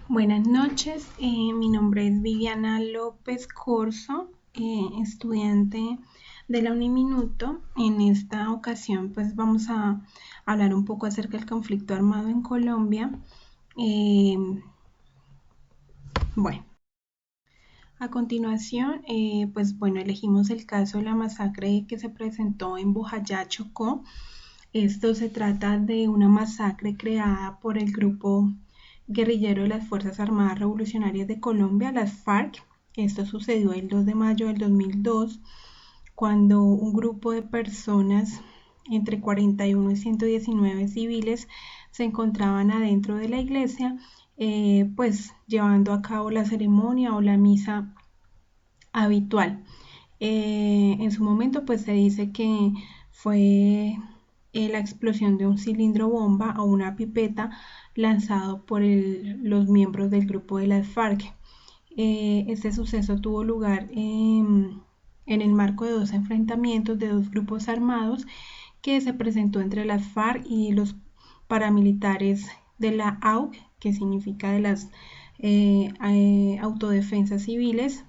Buenas noches, mi nombre es Viviana López Corso, estudiante de la Uniminuto. En esta ocasión pues vamos a hablar un poco acerca del conflicto armado en Colombia. Eh, bueno, a continuación pues bueno, elegimos el caso de la masacre que se presentó en Bojayá, Chocó. Esto se trata de una masacre creada por el grupo guerrillero de las Fuerzas Armadas Revolucionarias de Colombia, las FARC. Esto sucedió el 2 de mayo del 2002, cuando un grupo de personas, entre 41 y 119 civiles, se encontraban adentro de la iglesia, pues llevando a cabo la ceremonia o la misa habitual. En su momento pues se dice que fue la explosión de un cilindro bomba o una pipeta lanzado por los miembros del grupo de las FARC. Este suceso tuvo lugar en el marco de dos enfrentamientos de dos grupos armados que se presentó entre las FARC y los paramilitares de la AUC, que significa de las autodefensas civiles,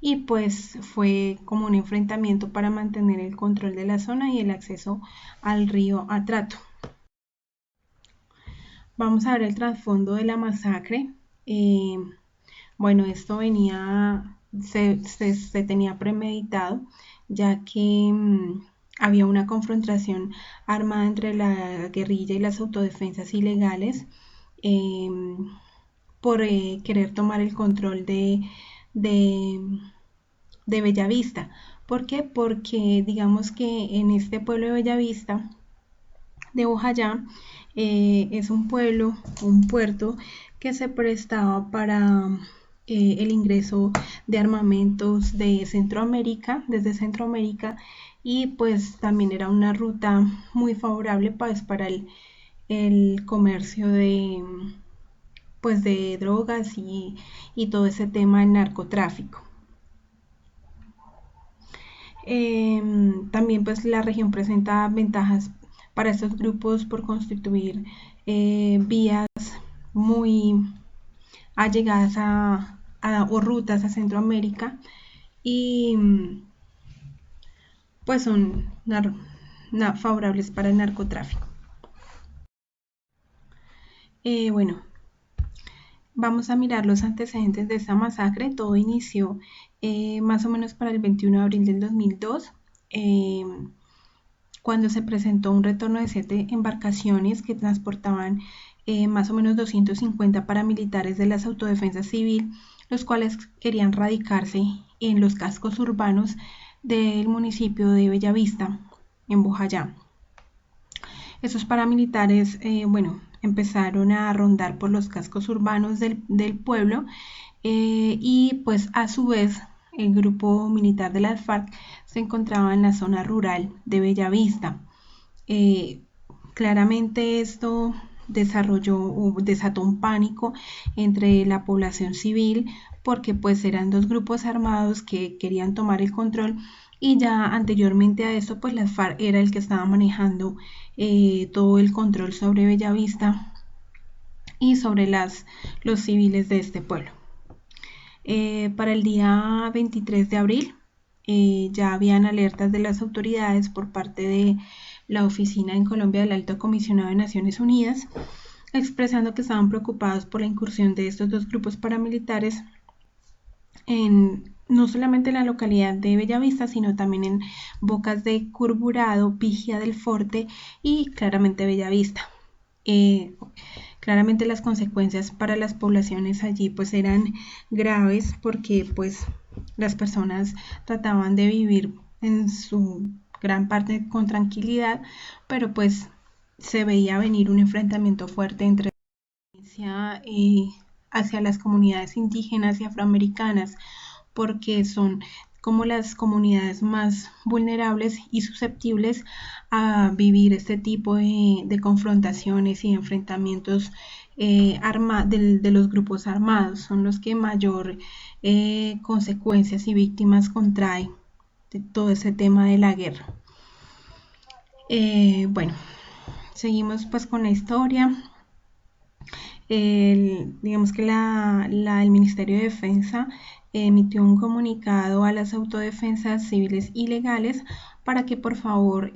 y pues fue como un enfrentamiento para mantener el control de la zona y el acceso al río Atrato. Vamos a ver el trasfondo de la masacre. Bueno, esto se tenía premeditado, ya que había una confrontación armada entre la guerrilla y las autodefensas ilegales eh, por querer tomar el control de, de Bellavista. ¿Por qué? Porque digamos que en este pueblo de Bellavista, de Bojayá, es un pueblo, un puerto que se prestaba para el ingreso de armamentos de Centroamérica, desde Centroamérica, y pues también era una ruta muy favorable pues, para el comercio pues, de drogas y todo ese tema del narcotráfico. También pues la región presenta ventajas para estos grupos por constituir vías muy allegadas o rutas a Centroamérica, y pues son favorables para el narcotráfico. Bueno, vamos a mirar los antecedentes de esta masacre. Todo inició más o menos para el 21 de abril del 2002, cuando se presentó un retorno de 7 embarcaciones que transportaban más o menos 250 paramilitares de las autodefensas civil, los cuales querían radicarse en los cascos urbanos del municipio de Bellavista, en Bojayá. Esos paramilitares, bueno, empezaron a rondar por los cascos urbanos del pueblo, y pues a su vez el grupo militar de las FARC se encontraba en la zona rural de Bellavista. Claramente esto desató un pánico entre la población civil, porque pues eran dos grupos armados que querían tomar el control, y ya anteriormente a esto pues las FARC era el que estaba manejando todo el control sobre Bellavista y sobre los civiles de este pueblo. Para el día 23 de abril ya habían alertas de las autoridades por parte de la oficina en Colombia del Alto Comisionado de Naciones Unidas, expresando que estaban preocupados por la incursión de estos dos grupos paramilitares no solamente en la localidad de Bellavista, sino también en Bocas de Curburado, Vigia del Forte y claramente Bellavista. Claramente las consecuencias para las poblaciones allí pues eran graves, porque pues las personas trataban de vivir en su gran parte con tranquilidad, pero pues se veía venir un enfrentamiento fuerte entre hacia las comunidades indígenas y afroamericanas, porque son como las comunidades más vulnerables y susceptibles a vivir este tipo de confrontaciones y enfrentamientos de los grupos armados. Son los que mayor consecuencias y víctimas contraen de todo ese tema de la guerra. Bueno, seguimos pues con la historia. digamos que el Ministerio de Defensa emitió un comunicado a las autodefensas civiles y legales para que por favor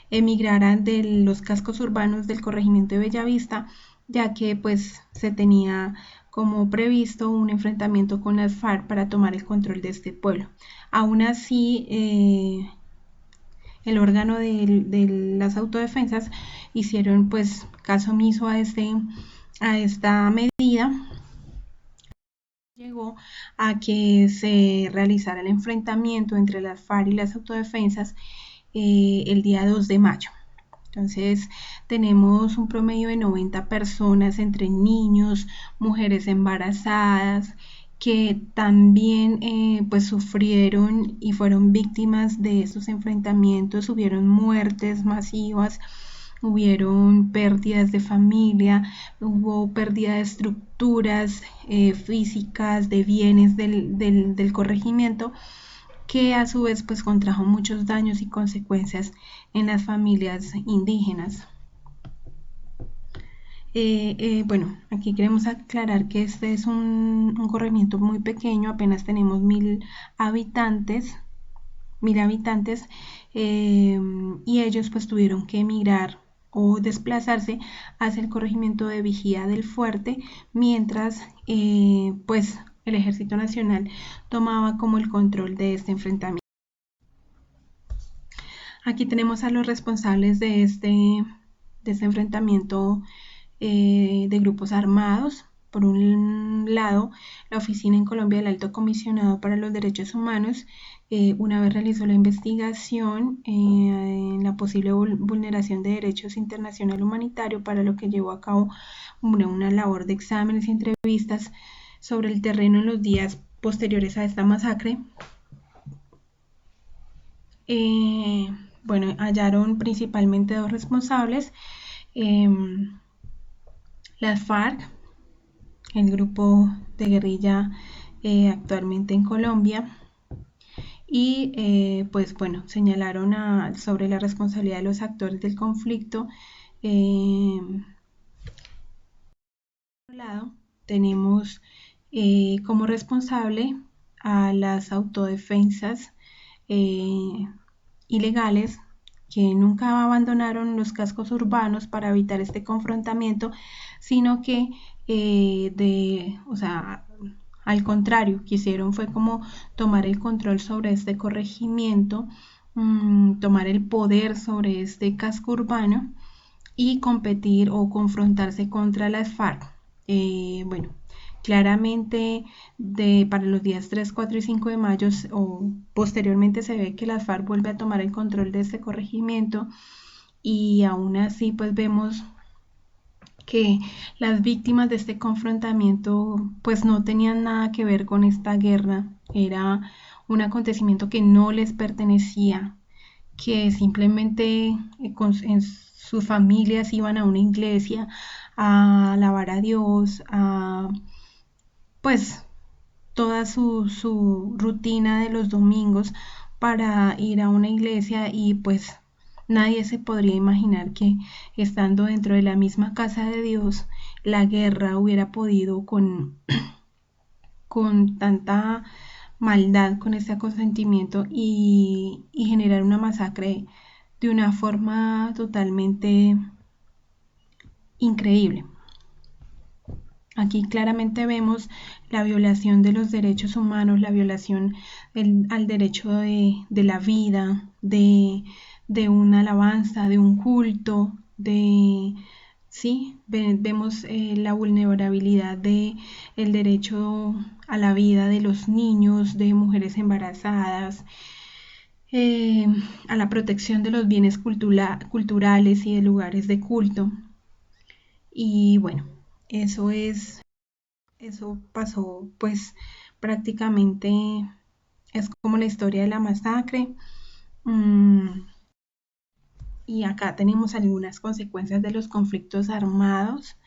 emigraran de los cascos urbanos del corregimiento de Bellavista, ya que pues se tenía como previsto un enfrentamiento con las FARC para tomar el control de este pueblo. Aún así, el órgano de las autodefensas hicieron pues caso omiso a esta medida. Llegó a que se realizara el enfrentamiento entre las FARC y las autodefensas el día 2 de mayo. Entonces tenemos un promedio de 90 personas entre niños, mujeres embarazadas, que también pues sufrieron y fueron víctimas de estos enfrentamientos. Hubieron muertes masivas, hubieron pérdidas de familia, hubo pérdida de estructuras físicas, de bienes del corregimiento, que a su vez pues contrajo muchos daños y consecuencias en las familias indígenas. Bueno, aquí queremos aclarar que este es un corregimiento muy pequeño, apenas tenemos 1000 habitantes, y ellos pues tuvieron que emigrar o desplazarse hacia el corregimiento de Vigía del Fuerte, mientras pues el Ejército Nacional tomaba como el control de este enfrentamiento. Aquí tenemos a los responsables de este enfrentamiento de grupos armados. Por un lado, la Oficina en Colombia del Alto Comisionado para los Derechos Humanos una vez realizó la investigación en la posible vulneración de derechos internacional humanitario, para lo que llevó a cabo una labor de exámenes y entrevistas sobre el terreno en los días posteriores a esta masacre. Bueno, hallaron principalmente dos responsables, las FARC, el grupo de guerrilla actualmente en Colombia, y pues bueno, señalaron sobre la responsabilidad de los actores del conflicto. Por otro lado, tenemos como responsable a las autodefensas ilegales, que nunca abandonaron los cascos urbanos para evitar este confrontamiento, sino que al contrario, quisieron fue como tomar el control sobre este corregimiento, tomar el poder sobre este casco urbano y competir o confrontarse contra las FARC. Bueno, claramente para los días 3, 4 y 5 de mayo o posteriormente se ve que las FARC vuelve a tomar el control de este corregimiento, y aún así pues vemos que las víctimas de este confrontamiento pues no tenían nada que ver con esta guerra. Era un acontecimiento que no les pertenecía, que simplemente en sus familias iban a una iglesia a alabar a Dios, pues toda su rutina de los domingos para ir a una iglesia, y pues nadie se podría imaginar que estando dentro de la misma casa de Dios, la guerra hubiera podido con tanta maldad, con este consentimiento, y generar una masacre de una forma totalmente increíble. Aquí claramente vemos la violación de los derechos humanos, la violación al derecho de la vida, de una alabanza, de un culto, sí, vemos la vulnerabilidad del derecho a la vida de los niños, de mujeres embarazadas, a la protección de los bienes culturales y de lugares de culto. Y bueno, eso pasó pues prácticamente, es como la historia de la masacre. Y acá tenemos algunas consecuencias de los conflictos armados.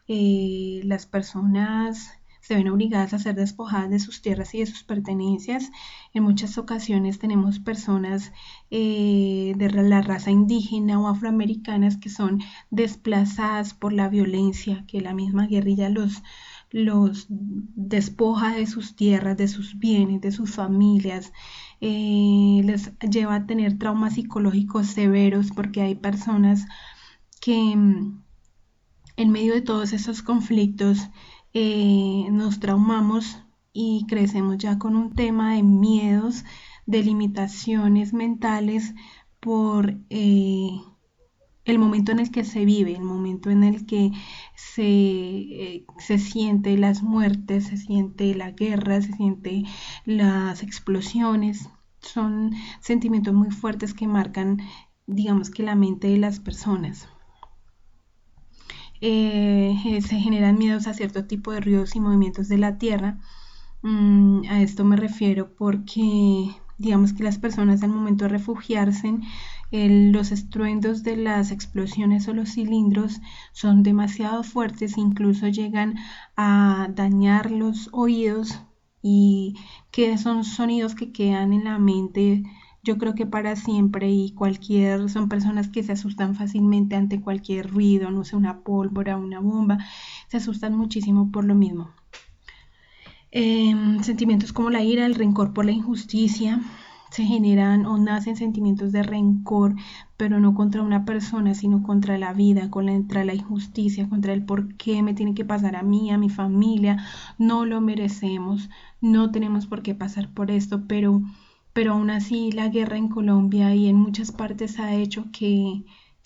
Las personas se ven obligadas a ser despojadas de sus tierras y de sus pertenencias. En muchas ocasiones tenemos personas de la raza indígena o afroamericanas que son desplazadas por la violencia, que la misma guerrilla los despoja de sus tierras, de sus bienes, de sus familias, les lleva a tener traumas psicológicos severos porque hay personas que en medio de todos esos conflictos nos traumamos y crecemos ya con un tema de miedos, de limitaciones mentales por el momento en el que se vive, el momento en el que se siente las muertes, se siente la guerra, se siente las explosiones. Son sentimientos muy fuertes que marcan, digamos que la mente de las personas. Se generan miedos a cierto tipo de ruidos y movimientos de la tierra. A esto me refiero porque digamos que las personas al momento de refugiarse, los estruendos de las explosiones o los cilindros son demasiado fuertes, incluso llegan a dañar los oídos y que son sonidos que quedan en la mente, yo creo que para siempre, y son personas que se asustan fácilmente ante cualquier ruido, no sé, una pólvora, una bomba, se asustan muchísimo por lo mismo. Sentimientos como la ira, el rencor por la injusticia, se generan o nacen sentimientos de rencor, pero no contra una persona, sino contra la vida, contra la injusticia, contra el por qué me tiene que pasar a mí, a mi familia, no lo merecemos, no tenemos por qué pasar por esto, pero aún así la guerra en Colombia y en muchas partes ha hecho que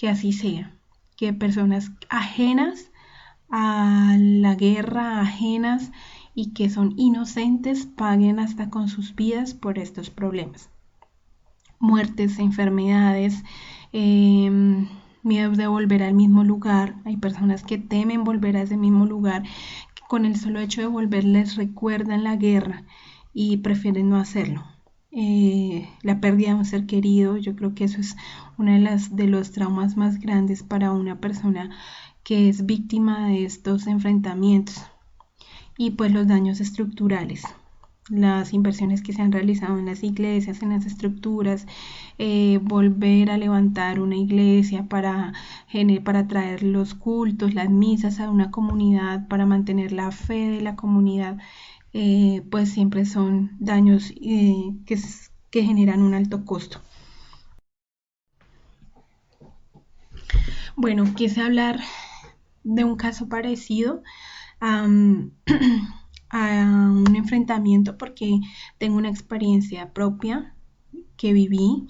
así sea, que personas ajenas a la guerra, ajenas y que son inocentes, paguen hasta con sus vidas por estos problemas. Muertes, enfermedades, miedos de volver al mismo lugar. Hay personas que temen volver a ese mismo lugar, que con el solo hecho de volver les recuerdan la guerra y prefieren no hacerlo. La pérdida de un ser querido, yo creo que eso es uno de los traumas más grandes para una persona que es víctima de estos enfrentamientos. Y pues los daños estructurales, las inversiones que se han realizado en las iglesias, en las estructuras, volver a levantar una iglesia para traer los cultos, las misas a una comunidad, para mantener la fe de la comunidad, pues siempre son daños que generan un alto costo. Bueno, quise hablar de un caso parecido a un enfrentamiento porque tengo una experiencia propia que viví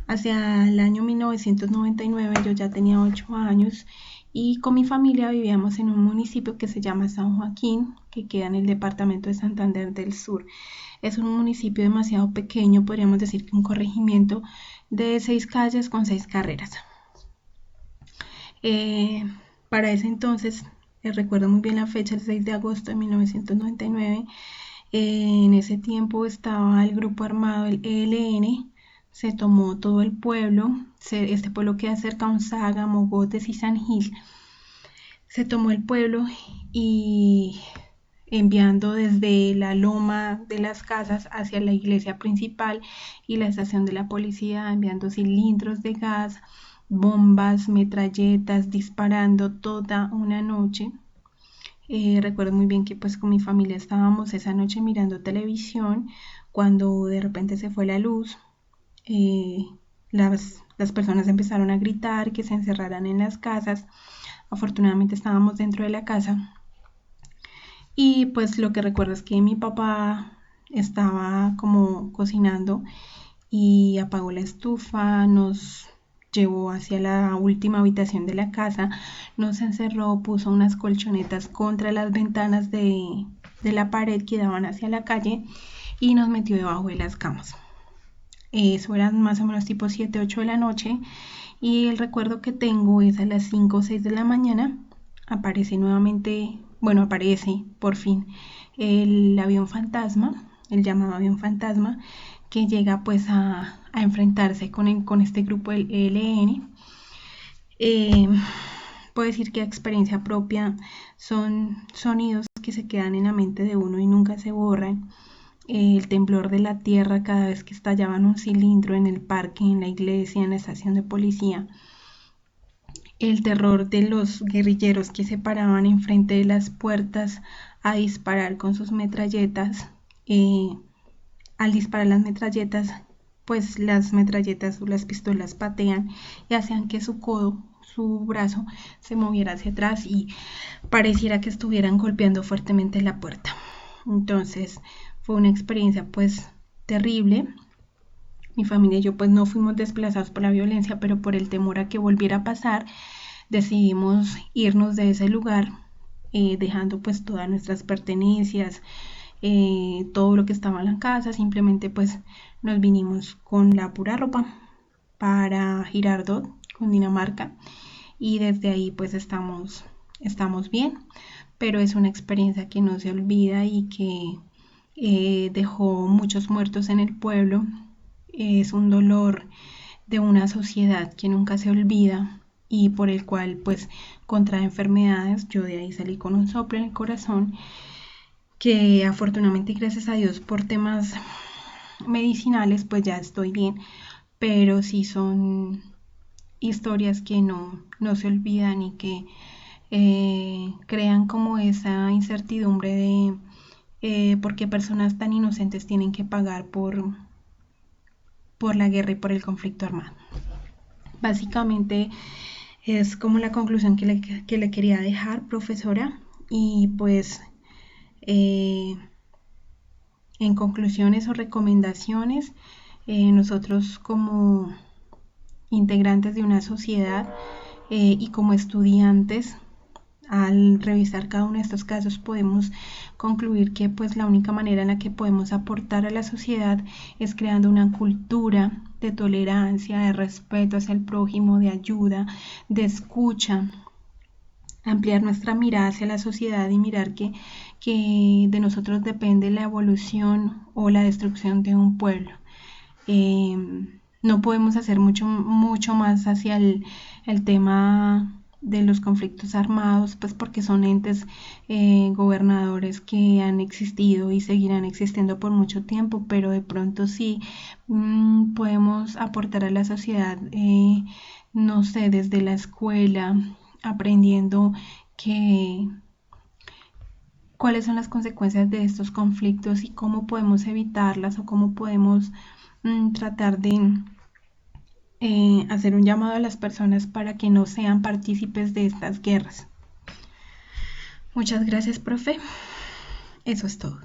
hacia el año 1999. Yo ya tenía 8 años y con mi familia vivíamos en un municipio que se llama San Joaquín, que queda en el departamento de Santander del Sur. Es un municipio demasiado pequeño, podríamos decir que un corregimiento de 6 calles con 6 carreras. Para ese entonces, recuerdo muy bien la fecha, el 6 de agosto de 1999, en ese tiempo estaba el grupo armado, el ELN, se tomó todo el pueblo, este pueblo queda cerca a Onzaga, Mogotes y San Gil, se tomó el pueblo y enviando desde la loma de las casas hacia la iglesia principal y la estación de la policía, enviando cilindros de gas, bombas, metralletas, disparando toda una noche. Recuerdo muy bien que pues con mi familia estábamos esa noche mirando televisión cuando de repente se fue la luz. Las personas empezaron a gritar que se encerraran en las casas. Afortunadamente estábamos dentro de la casa. Y pues lo que recuerdo es que mi papá estaba como cocinando y apagó la estufa, nos llevó hacia la última habitación de la casa, nos encerró, puso unas colchonetas contra las ventanas de la pared que daban hacia la calle y nos metió debajo de las camas. Eso eran más o menos tipo 7, 8 de la noche y el recuerdo que tengo es a las 5 o 6 de la mañana, aparece por fin el avión fantasma, el llamado avión fantasma, que llega pues a enfrentarse con este grupo del ELN. puedo decir que experiencia propia son sonidos que se quedan en la mente de uno y nunca se borran. El temblor de la tierra cada vez que estallaban un cilindro en el parque, en la iglesia, en la estación de policía. El terror de los guerrilleros que se paraban enfrente de las puertas a disparar con sus metralletas. Al disparar las metralletas, pues las metralletas o las pistolas patean y hacían que su codo, su brazo, se moviera hacia atrás y pareciera que estuvieran golpeando fuertemente la puerta. Entonces fue una experiencia pues terrible. Mi familia y yo pues no fuimos desplazados por la violencia, pero por el temor a que volviera a pasar, decidimos irnos de ese lugar, dejando pues todas nuestras pertenencias, todo lo que estaba en la casa. Simplemente pues nos vinimos con la pura ropa para Girardot, Cundinamarca, y desde ahí pues estamos bien, pero es una experiencia que no se olvida y que dejó muchos muertos en el pueblo. Es un dolor de una sociedad que nunca se olvida y por el cual pues contrae enfermedades. Yo de ahí salí con un soplo en el corazón, que afortunadamente y gracias a Dios por temas medicinales pues ya estoy bien, pero sí son historias que no se olvidan y que crean como esa incertidumbre de por qué personas tan inocentes tienen que pagar por la guerra y por el conflicto armado. Básicamente es como la conclusión que le quería dejar, profesora, y pues en conclusiones o recomendaciones, nosotros como integrantes de una sociedad y como estudiantes, al revisar cada uno de estos casos podemos concluir que pues la única manera en la que podemos aportar a la sociedad es creando una cultura de tolerancia, de respeto hacia el prójimo, de ayuda, de escucha, ampliar nuestra mirada hacia la sociedad y mirar que de nosotros depende la evolución o la destrucción de un pueblo. No podemos hacer mucho más hacia el tema de los conflictos armados, pues porque son entes gobernadores que han existido y seguirán existiendo por mucho tiempo, pero de pronto sí podemos aportar a la sociedad, no sé, desde la escuela, aprendiendo cuáles son las consecuencias de estos conflictos y cómo podemos evitarlas o cómo podemos tratar de hacer un llamado a las personas para que no sean partícipes de estas guerras. Muchas gracias, profe. Eso es todo.